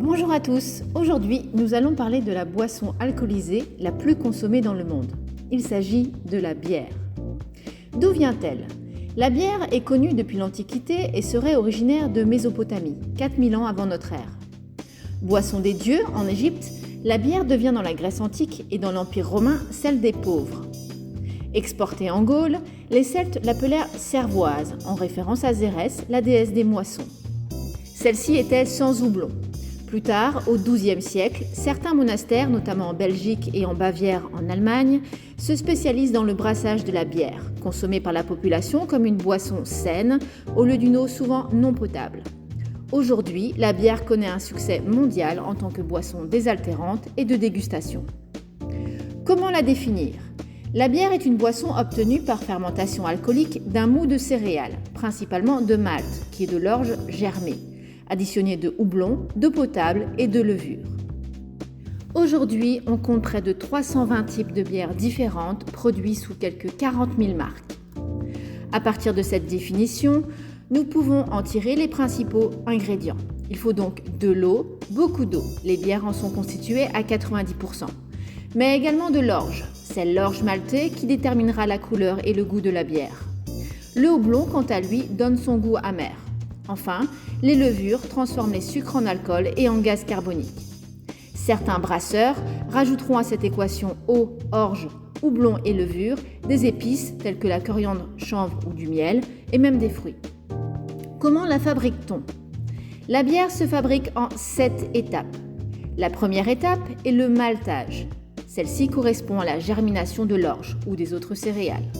Bonjour à tous, aujourd'hui nous allons parler de la boisson alcoolisée la plus consommée dans le monde. Il s'agit de la bière. D'où vient-elle ? La bière est connue depuis l'Antiquité et serait originaire de Mésopotamie, 4000 ans avant notre ère. Boisson des dieux en Égypte, la bière devient dans la Grèce antique et dans l'Empire romain celle des pauvres. Exportée en Gaule, les Celtes l'appelèrent cervoise, en référence à Zérès, la déesse des moissons. Celle-ci était sans houblon. Plus tard, au XIIe siècle, certains monastères, notamment en Belgique et en Bavière en Allemagne, se spécialisent dans le brassage de la bière, consommée par la population comme une boisson saine, au lieu d'une eau souvent non potable. Aujourd'hui, la bière connaît un succès mondial en tant que boisson désaltérante et de dégustation. Comment la définir ? La bière est une boisson obtenue par fermentation alcoolique d'un moût de céréales, principalement de malt, qui est de l'orge germée, additionné de houblon, d'eau potable et de levure. Aujourd'hui, on compte près de 320 types de bières différentes produits sous quelques 40 000 marques. À partir de cette définition, nous pouvons en tirer les principaux ingrédients. Il faut donc de l'eau, beaucoup d'eau. Les bières en sont constituées à 90%. Mais également de l'orge. C'est l'orge maltée qui déterminera la couleur et le goût de la bière. Le houblon, quant à lui, donne son goût amer. Enfin, les levures transforment les sucres en alcool et en gaz carbonique. Certains brasseurs rajouteront à cette équation eau, orge, houblon et levure des épices telles que la coriandre, chanvre ou du miel et même des fruits. Comment la fabrique-t-on ? La bière se fabrique en 7 étapes. La première étape est le maltage. Celle-ci correspond à la germination de l'orge ou des autres céréales.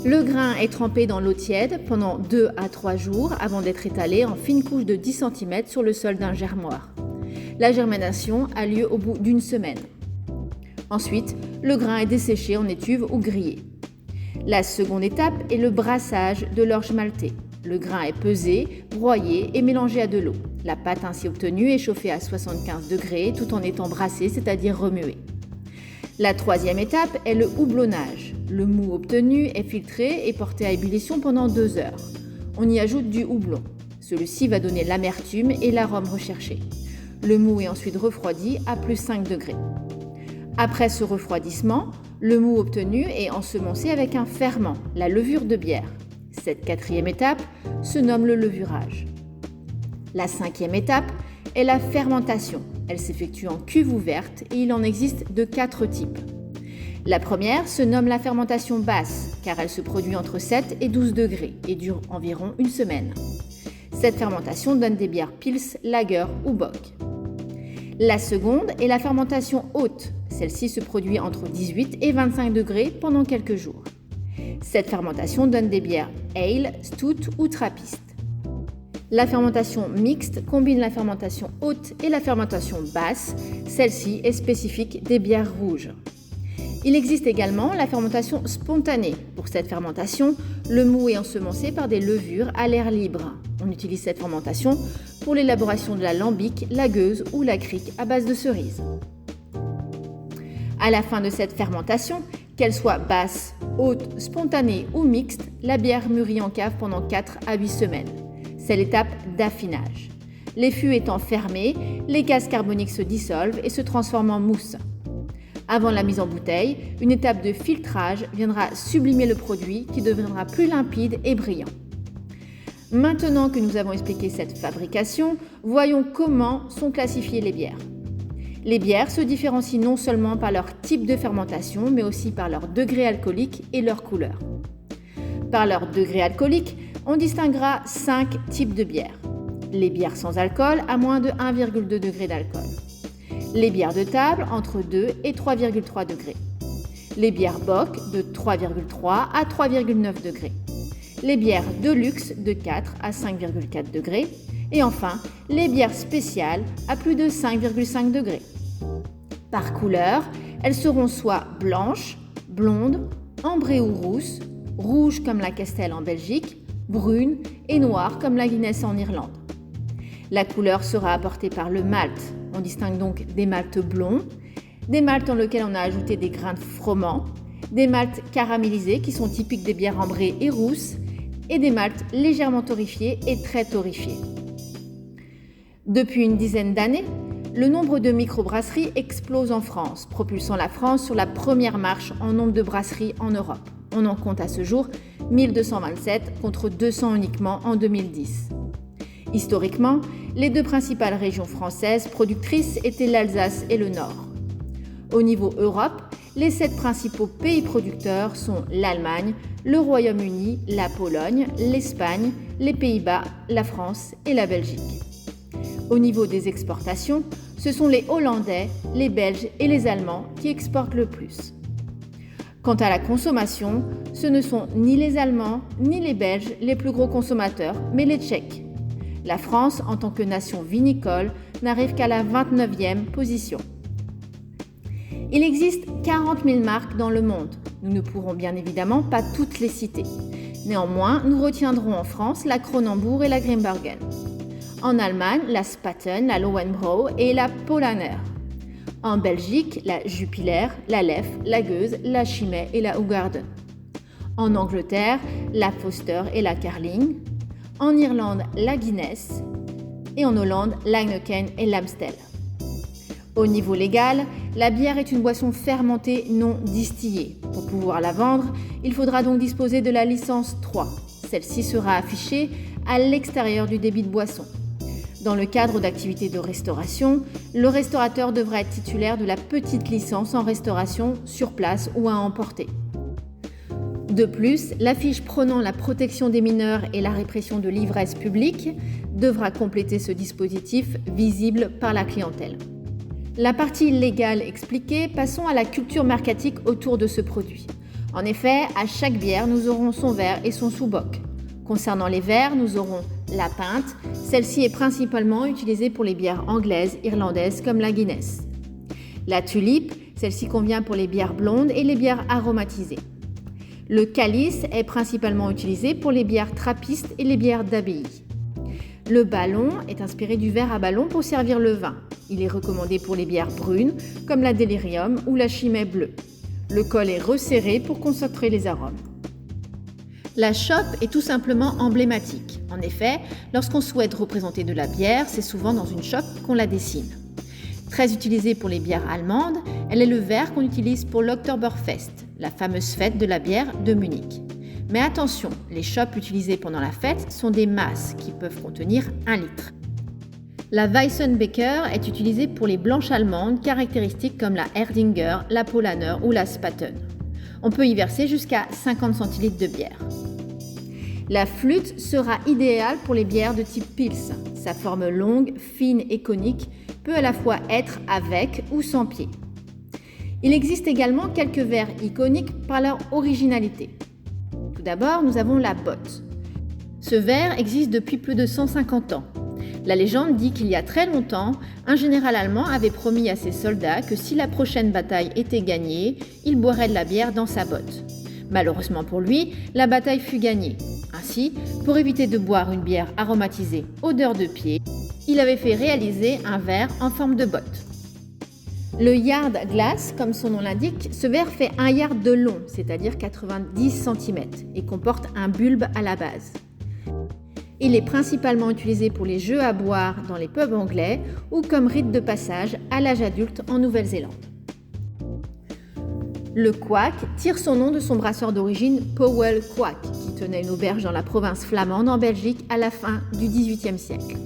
Le grain est trempé dans l'eau tiède pendant 2 à 3 jours avant d'être étalé en fines couches de 10 cm sur le sol d'un germoir. La germination a lieu au bout d'une semaine. Ensuite, le grain est desséché en étuve ou grillé. La seconde étape est le brassage de l'orge maltée. Le grain est pesé, broyé et mélangé à de l'eau. La pâte ainsi obtenue est chauffée à 75 degrés tout en étant brassée, c'est-à-dire remuée. La troisième étape est le houblonnage. Le mou obtenu est filtré et porté à ébullition pendant 2 heures. On y ajoute du houblon. Celui-ci va donner l'amertume et l'arôme recherché. Le mou est ensuite refroidi à plus 5 degrés. Après ce refroidissement, le mou obtenu est ensemencé avec un ferment, la levure de bière. Cette quatrième étape se nomme le levurage. La cinquième étape est la fermentation. Elle s'effectue en cuve ouverte et il en existe de 4 types. La première se nomme la fermentation basse car elle se produit entre 7 et 12 degrés et dure environ une semaine. Cette fermentation donne des bières pils, lager ou bock. La seconde est la fermentation haute. Celle-ci se produit entre 18 et 25 degrés pendant quelques jours. Cette fermentation donne des bières ale, stout ou trappiste. La fermentation mixte combine la fermentation haute et la fermentation basse. Celle-ci est spécifique des bières rouges. Il existe également la fermentation spontanée. Pour cette fermentation, le mou est ensemencé par des levures à l'air libre. On utilise cette fermentation pour l'élaboration de la lambic, la gueuse ou la crique à base de cerises. À la fin de cette fermentation, qu'elle soit basse, haute, spontanée ou mixte, la bière mûrit en cave pendant 4 à 8 semaines. C'est l'étape d'affinage. Les fûts étant fermés, les gaz carboniques se dissolvent et se transforment en mousse. Avant la mise en bouteille, une étape de filtrage viendra sublimer le produit qui deviendra plus limpide et brillant. Maintenant que nous avons expliqué cette fabrication, voyons comment sont classifiées les bières. Les bières se différencient non seulement par leur type de fermentation, mais aussi par leur degré alcoolique et leur couleur. Par leur degré alcoolique, on distinguera 5 types de bières. Les bières sans alcool à moins de 1,2 degré d'alcool. Les bières de table entre 2 et 3,3 degrés. Les bières bock de 3,3 à 3,9 degrés. Les bières de luxe de 4 à 5,4 degrés. Et enfin, les bières spéciales à plus de 5,5 degrés. Par couleur, elles seront soit blanches, blondes, ambrées ou rousses, rouges comme la Castel en Belgique, brunes et noires comme la Guinness en Irlande. La couleur sera apportée par le malt. On distingue donc des maltes blonds, des maltes dans lesquels on a ajouté des grains de froment, des maltes caramélisés qui sont typiques des bières ambrées et rousses, et des maltes légèrement torréfiés et très torréfiés. Depuis une dizaine d'années, le nombre de microbrasseries explose en France, propulsant la France sur la première marche en nombre de brasseries en Europe. On en compte à ce jour 1227 contre 200 uniquement en 2010. Historiquement, les deux principales régions françaises productrices étaient l'Alsace et le Nord. Au niveau Europe, les 7 principaux pays producteurs sont l'Allemagne, le Royaume-Uni, la Pologne, l'Espagne, les Pays-Bas, la France et la Belgique. Au niveau des exportations, ce sont les Hollandais, les Belges et les Allemands qui exportent le plus. Quant à la consommation, ce ne sont ni les Allemands ni les Belges les plus gros consommateurs, mais les Tchèques. La France, en tant que nation vinicole, n'arrive qu'à la 29e position. Il existe 40 000 marques dans le monde. Nous ne pourrons bien évidemment pas toutes les citer. Néanmoins, nous retiendrons en France la Kronenbourg et la Grimbergen. En Allemagne, la Spaten, la Löwenbräu et la Paulaner. En Belgique, la Jupiler, la Leffe, la Gueuze, la Chimay et la Hoegaarden. En Angleterre, la Foster et la Carling. En Irlande, la Guinness. Et en Hollande, l'Heineken et l'Amstel. Au niveau légal, la bière est une boisson fermentée non distillée. Pour pouvoir la vendre, il faudra donc disposer de la licence 3. Celle-ci sera affichée à l'extérieur du débit de boisson. Dans le cadre d'activités de restauration, le restaurateur devra être titulaire de la petite licence en restauration sur place ou à emporter. De plus, l'affiche prônant la protection des mineurs et la répression de l'ivresse publique devra compléter ce dispositif visible par la clientèle. La partie légale expliquée, passons à la culture mercatique autour de ce produit. En effet, à chaque bière, nous aurons son verre et son sous-boc. Concernant les verres, nous aurons la pinte. Celle-ci est principalement utilisée pour les bières anglaises, irlandaises comme la Guinness. La tulipe, celle-ci convient pour les bières blondes et les bières aromatisées. Le calice est principalement utilisé pour les bières trappistes et les bières d'abbaye. Le ballon est inspiré du verre à ballon pour servir le vin. Il est recommandé pour les bières brunes comme la Delirium ou la Chimay bleue. Le col est resserré pour concentrer les arômes. La chope est tout simplement emblématique. En effet, lorsqu'on souhaite représenter de la bière, c'est souvent dans une chope qu'on la dessine. Très utilisée pour les bières allemandes, elle est le verre qu'on utilise pour l'Oktoberfest, la fameuse fête de la bière de Munich. Mais attention, les chopes utilisées pendant la fête sont des masses qui peuvent contenir 1 litre. La Weissenbecher est utilisée pour les blanches allemandes caractéristiques comme la Erdinger, la Paulaner ou la Spaten. On peut y verser jusqu'à 50 centilitres de bière. La flûte sera idéale pour les bières de type Pils. Sa forme longue, fine et conique peut à la fois être avec ou sans pied. Il existe également quelques verres iconiques par leur originalité. Tout d'abord, nous avons la botte. Ce verre existe depuis plus de 150 ans. La légende dit qu'il y a très longtemps, un général allemand avait promis à ses soldats que si la prochaine bataille était gagnée, il boirait de la bière dans sa botte. Malheureusement pour lui, la bataille fut gagnée. Ainsi, pour éviter de boire une bière aromatisée odeur de pied, il avait fait réaliser un verre en forme de botte. Le yard glass, comme son nom l'indique, ce verre fait 1 yard de long, c'est-à-dire 90 cm, et comporte un bulbe à la base. Il est principalement utilisé pour les jeux à boire dans les pubs anglais ou comme rite de passage à l'âge adulte en Nouvelle-Zélande. Le Kwak tire son nom de son brasseur d'origine Powell Kwak, qui tenait une auberge dans la province flamande en Belgique à la fin du XVIIIe siècle.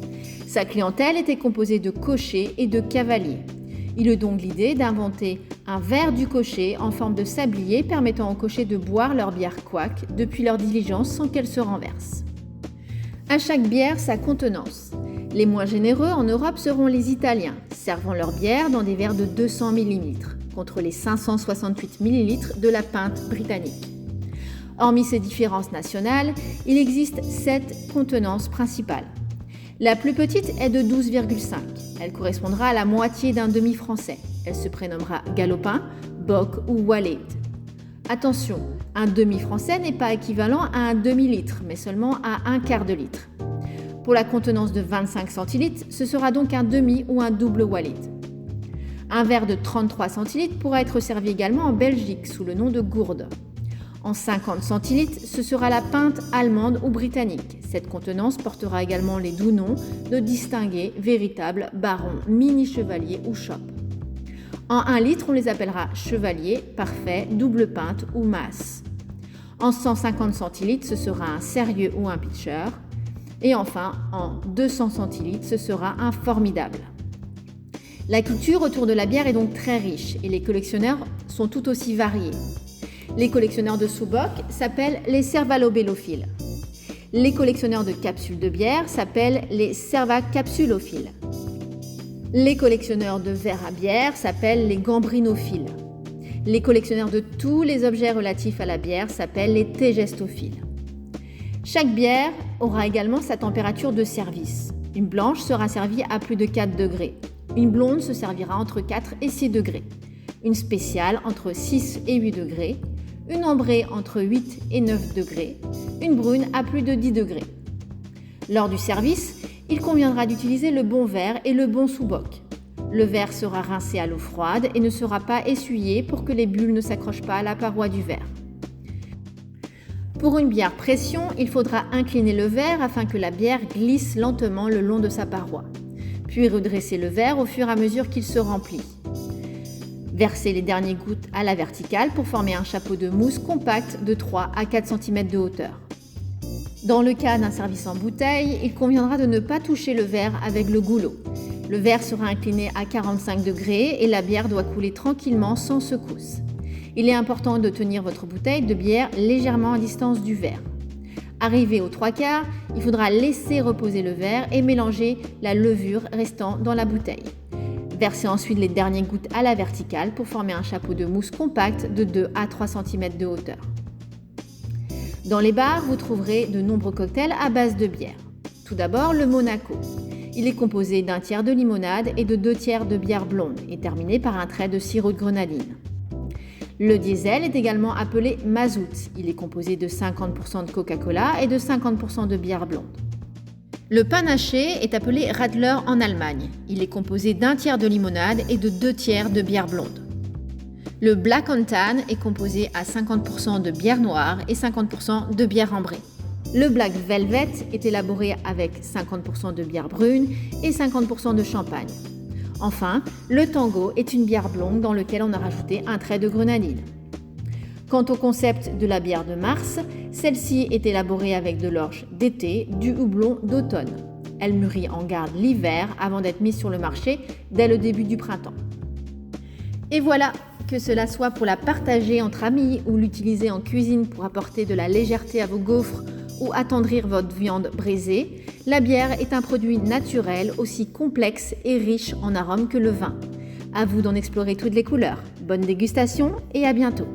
Sa clientèle était composée de cochers et de cavaliers. Il eut donc l'idée d'inventer un verre du cocher en forme de sablier permettant aux cochers de boire leur bière Kwak depuis leur diligence sans qu'elle se renverse. À chaque bière, sa contenance. Les moins généreux en Europe seront les Italiens, servant leur bière dans des verres de 200 ml, contre les 568 ml de la pinte britannique. Hormis ces différences nationales, il existe 7 contenances principales. La plus petite est de 12,5. Elle correspondra à la moitié d'un demi-français. Elle se prénommera galopin, bock ou wallet. Attention, un demi-français n'est pas équivalent à un demi-litre, mais seulement à 1/4 de litre. Pour la contenance de 25 centilitres, ce sera donc un demi ou un double wallet. Un verre de 33 centilitres pourra être servi également en Belgique sous le nom de gourde. En 50 centilitres, ce sera la pinte allemande ou britannique. Cette contenance portera également les doux noms de distingués, véritables, barons, mini-chevaliers ou chop. En 1 litre, on les appellera chevalier, parfait, double pinte ou masse. En 150 centilitres, ce sera un sérieux ou un pitcher. Et enfin, en 200 centilitres, ce sera un formidable. La culture autour de la bière est donc très riche et les collectionneurs sont tout aussi variés. Les collectionneurs de sous-boc s'appellent les cervalobellophiles. Les collectionneurs de capsules de bière s'appellent les cervacapsulophiles. Les collectionneurs de verres à bière s'appellent les gambrinophiles. Les collectionneurs de tous les objets relatifs à la bière s'appellent les thégestophiles. Chaque bière aura également sa température de service. Une blanche sera servie à plus de 4 degrés. Une blonde se servira entre 4 et 6 degrés. Une spéciale entre 6 et 8 degrés. Une ambrée entre 8 et 9 degrés. Une brune à plus de 10 degrés. Lors du service, il conviendra d'utiliser le bon verre et le bon sous-boc. Le verre sera rincé à l'eau froide et ne sera pas essuyé pour que les bulles ne s'accrochent pas à la paroi du verre. Pour une bière pression, il faudra incliner le verre afin que la bière glisse lentement le long de sa paroi, puis redresser le verre au fur et à mesure qu'il se remplit. Versez les dernières gouttes à la verticale pour former un chapeau de mousse compact de 3 à 4 cm de hauteur. Dans le cas d'un service en bouteille, il conviendra de ne pas toucher le verre avec le goulot. Le verre sera incliné à 45 degrés et la bière doit couler tranquillement sans secousse. Il est important de tenir votre bouteille de bière légèrement à distance du verre. Arrivé aux 3/4, il faudra laisser reposer le verre et mélanger la levure restant dans la bouteille. Versez ensuite les dernières gouttes à la verticale pour former un chapeau de mousse compact de 2 à 3 cm de hauteur. Dans les bars, vous trouverez de nombreux cocktails à base de bière. Tout d'abord, le Monaco. Il est composé d'un tiers de limonade et de 2 tiers de bière blonde et terminé par un trait de sirop de grenadine. Le diesel est également appelé mazout. Il est composé de 50% de Coca-Cola et de 50% de bière blonde. Le panaché est appelé Radler en Allemagne. Il est composé d'un tiers de limonade et de 2 tiers de bière blonde. Le Black and Tan est composé à 50% de bière noire et 50% de bière ambrée. Le Black Velvet est élaboré avec 50% de bière brune et 50% de champagne. Enfin, le Tango est une bière blonde dans laquelle on a rajouté un trait de grenadine. Quant au concept de la bière de mars, celle-ci est élaborée avec de l'orge d'été, du houblon d'automne. Elle mûrit en garde l'hiver avant d'être mise sur le marché dès le début du printemps. Et voilà, que cela soit pour la partager entre amis ou l'utiliser en cuisine pour apporter de la légèreté à vos gaufres ou attendrir votre viande braisée, la bière est un produit naturel aussi complexe et riche en arômes que le vin. À vous d'en explorer toutes les couleurs. Bonne dégustation et à bientôt!